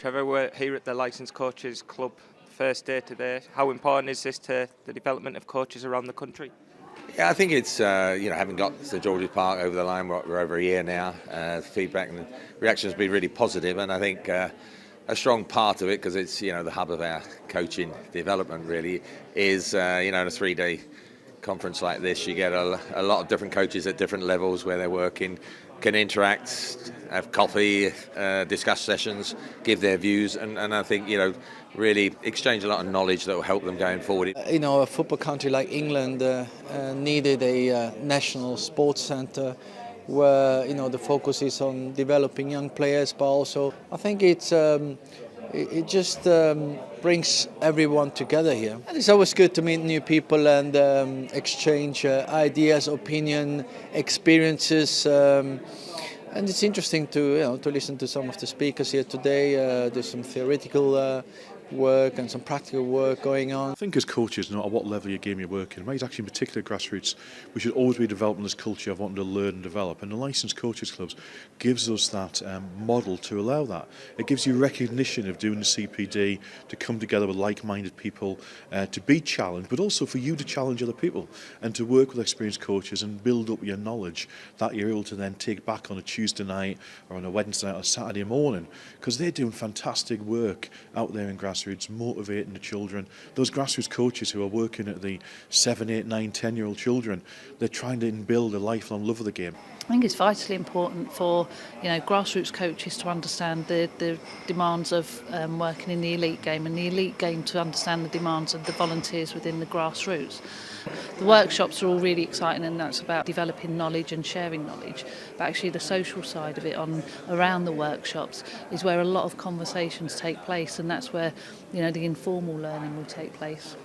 Trevor. We're here at the Licensed Coaches Club first day today. How important is this to the development of coaches around the country? Yeah, I think it's having got St George's Park over the line, we're over a year now. The feedback and reaction has been really positive, and I think a strong part of it, because it's the hub of our coaching development really, is in a 3-day conference like this, you get a lot of different coaches at different levels where they're working, can interact, have coffee, discuss sessions, give their views, and I think really exchange a lot of knowledge that will help them going forward. A football country like England needed a national sports centre where the focus is on developing young players, but also I think it just brings everyone together here. And it's always good to meet new people and exchange ideas, opinion, experiences. And it's interesting to listen to some of the speakers here today. There's some theoretical work and some practical work going on. I think as coaches, no matter what level of your game you're working, right, actually in particular grassroots, we should always be developing this culture of wanting to learn and develop. And the Licensed Coaches Clubs gives us that model to allow that. It gives you recognition of doing the CPD, to come together with like-minded people, to be challenged, but also for you to challenge other people and to work with experienced coaches and build up your knowledge that you're able to then take back on a Tuesday night or on a Wednesday night or Saturday morning, because they're doing fantastic work out there in grassroots, motivating the children. Those grassroots coaches who are working at the 7, 8, 9, 10-year-old children, they're trying to build a lifelong love of the game. I think it's vitally important for grassroots coaches to understand the demands of working in the elite game, and the elite game to understand the demands of the volunteers within the grassroots. The workshops are all really exciting, and that's about developing knowledge and sharing knowledge. But actually the social side of it around the workshops is where a lot of conversations take place, and that's where the informal learning will take place.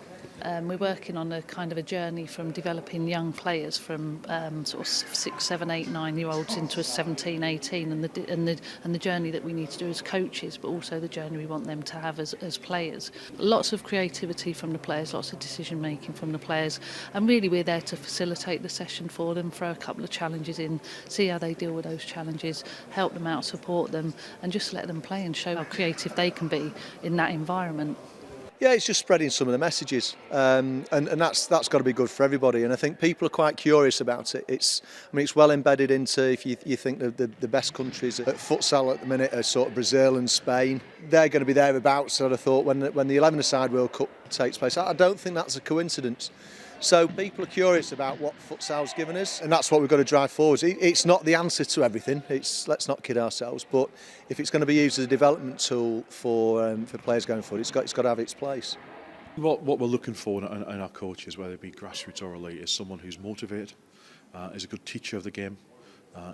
We're working on a kind of a journey from developing young players from sort of 6, 7, 8, 9-year-olds into a 17, 18, and the journey that we need to do as coaches, but also the journey we want them to have as players. Lots of creativity from the players, lots of decision making from the players, and really we're there to facilitate the session for them, throw a couple of challenges in, see how they deal with those challenges, help them out, support them, and just let them play and show how creative they can be in that environment. Yeah, it's just spreading some of the messages, and that's got to be good for everybody. And I think people are quite curious about it. It's well embedded into, if you think the best countries at futsal at the minute are sort of Brazil and Spain. They're going to be thereabouts, I'd have thought, when the 11-a-side World Cup takes place. I don't think that's a coincidence. So people are curious about what futsal's given us, and that's what we've got to drive forward. It's not the answer to everything. Let's not kid ourselves. But if it's going to be used as a development tool for players going forward, it's got to have its place. What we're looking for in our coaches, whether it be grassroots or elite, is someone who's motivated, is a good teacher of the game,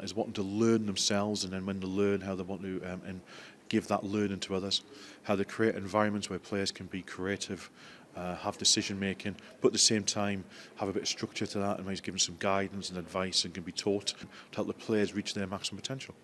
is wanting to learn themselves, and then when they learn, how they want to and give that learning to others, how they create environments where players can be creative, have decision making, but at the same time have a bit of structure to that, and maybe give them some guidance and advice and can be taught to help the players reach their maximum potential.